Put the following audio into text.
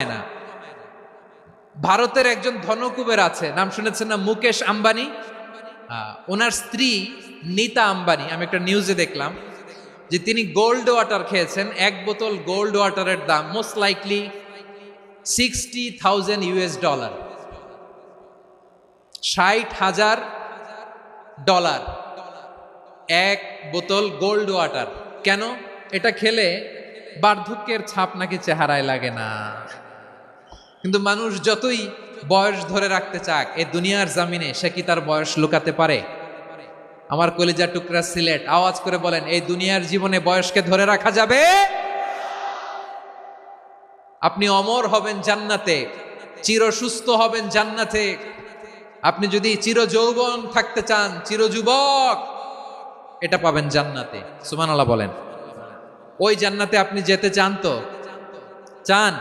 না। ভারতের একজন ধনকুবের আছে, নাম শুনেছেন না? মুকেশ আম্বানি। ওনার স্ত্রী নীতা আম্বানি, আমি একটা নিউজে দেখলাম যে তিনি গোল্ড ওয়াটার খেয়েছেন। এক বোতল গোল্ড ওয়াটারের দাম মোস্ট লাইকলি $60,000, $60,000 এক বোতল গোল্ড ওয়াটার। কেন? এটা খেলে বার্ধক্যের ছাপ নাকি চেহারায় লাগে না। কিন্তু মানুষ যতই বয়স ধরে রাখতে চাক, এই দুনিয়ার জামিনে সে কি তার বয়স লুকাতে পারে? আমার কলিজা টুকরা সিলেট, আওয়াজ করে বলেন, এই দুনিয়ার জীবনে বয়সকে ধরে রাখা যাবে? আপনি অমর হবেন জান্নাতে, চির সুস্থ হবেন জান্নাতে। আপনি যদি চির যৌবন থাকতে চান, চির যুবক, এটা পাবেন জান্নাতে। সুবহানাল্লাহ বলেন। ওই জান্নাতে আপনি যেতে চান তো? চান?